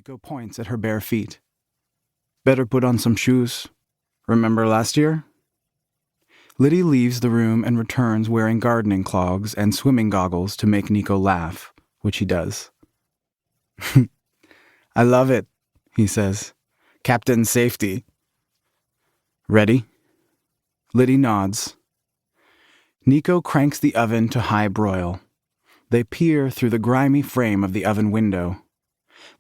Nico points at her bare feet. Better put on some shoes. Remember last year? Lydie leaves the room and returns wearing gardening clogs and swimming goggles to make Nico laugh, which he does. I love it, he says. Captain Safety. Ready? Lydie nods. Nico cranks the oven to high broil. They peer through the grimy frame of the oven window.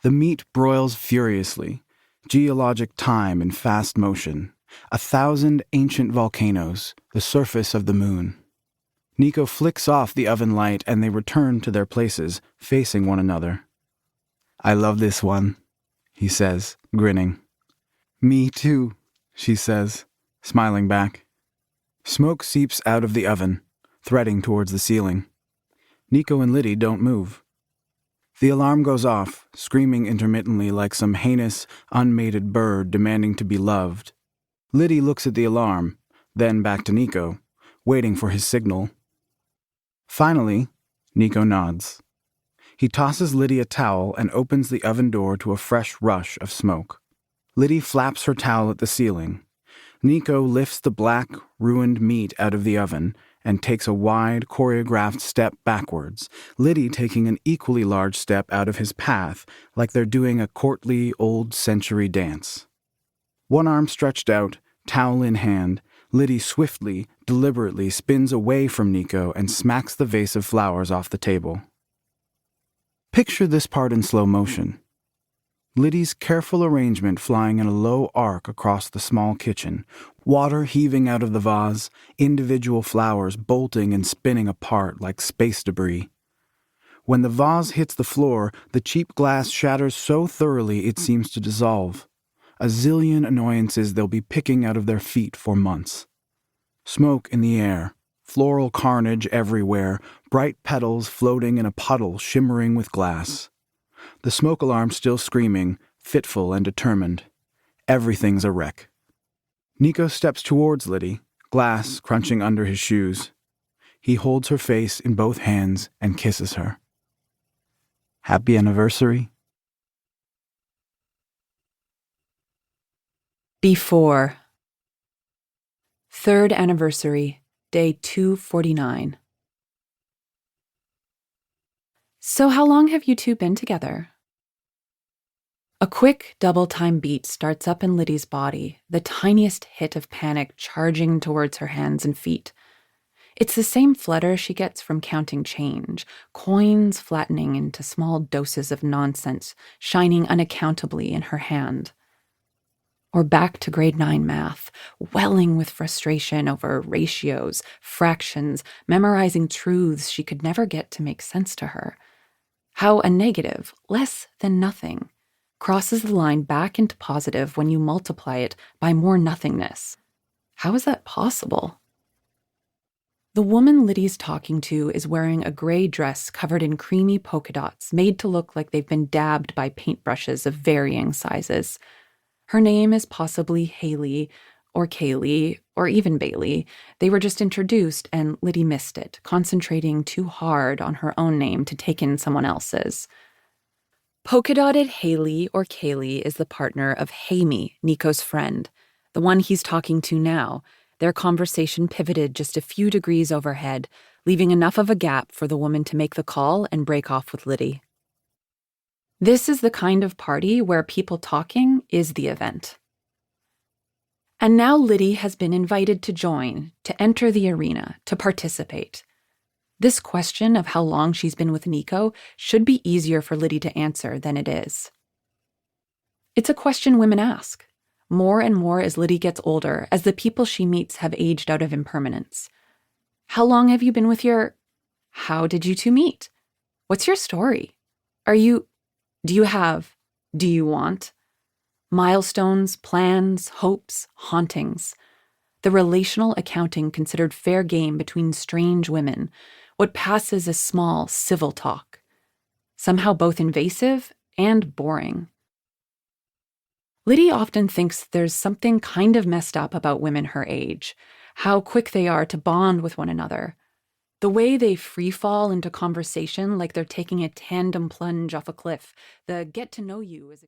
The meat broils furiously, geologic time in fast motion, 1,000 ancient volcanoes, the surface of the moon. Nico flicks off the oven light and they return to their places, facing one another. I love this one, he says, grinning. Me too, she says, smiling back. Smoke seeps out of the oven, threading towards the ceiling. Nico and Lydie don't move. The alarm goes off, screaming intermittently like some heinous, unmated bird demanding to be loved. Lydie looks at the alarm, then back to Nico, waiting for his signal. Finally, Nico nods. He tosses Lydie a towel and opens the oven door to a fresh rush of smoke. Lydie flaps her towel at the ceiling. Nico lifts the black, ruined meat out of the oven and takes a wide, choreographed step backwards, Lydie taking an equally large step out of his path, like they're doing a courtly, old-century dance. One arm stretched out, towel in hand, Lydie swiftly, deliberately spins away from Nico and smacks the vase of flowers off the table. Picture this part in slow motion. Lydie's careful arrangement flying in a low arc across the small kitchen, water heaving out of the vase, individual flowers bolting and spinning apart like space debris. When the vase hits the floor, the cheap glass shatters so thoroughly it seems to dissolve. A zillion annoyances they'll be picking out of their feet for months. Smoke in the air, floral carnage everywhere, bright petals floating in a puddle shimmering with glass. The smoke alarm still screaming, fitful and determined. Everything's a wreck. Nico steps towards Lydie, glass crunching under his shoes. He holds her face in both hands and kisses her. Happy anniversary. Before. 3rd anniversary, day 249. So how long have you two been together? A quick double-time beat starts up in Lydie's body, the tiniest hit of panic charging towards her hands and feet. It's the same flutter she gets from counting change, coins flattening into small doses of nonsense, shining unaccountably in her hand. Or back to grade 9 math, welling with frustration over ratios, fractions, memorizing truths she could never get to make sense to her. How a negative, less than nothing, crosses the line back into positive when you multiply it by more nothingness. How is that possible? The woman Lydie's talking to is wearing a gray dress covered in creamy polka dots, made to look like they've been dabbed by paintbrushes of varying sizes. Her name is possibly Haley, or Kaylee, or even Bailey. They were just introduced, and Lydie missed it, concentrating too hard on her own name to take in someone else's. Polka-dotted Haley, or Kaylee, is the partner of Hamie, Nico's friend, the one he's talking to now. Their conversation pivoted just a few degrees overhead, leaving enough of a gap for the woman to make the call and break off with Lydie. This is the kind of party where people talking is the event. And now Lydie has been invited to join, to enter the arena, to participate. This question of how long she's been with Nico should be easier for Lydie to answer than it is. It's a question women ask, more and more as Lydie gets older, as the people she meets have aged out of impermanence. How long have you been with your... How did you two meet? What's your story? Do you want? Milestones, plans, hopes, hauntings. The relational accounting considered fair game between strange women, what passes as small, civil talk. Somehow both invasive and boring. Lydie often thinks there's something kind of messed up about women her age, how quick they are to bond with one another. The way they free-fall into conversation like they're taking a tandem plunge off a cliff, the get-to-know-you is...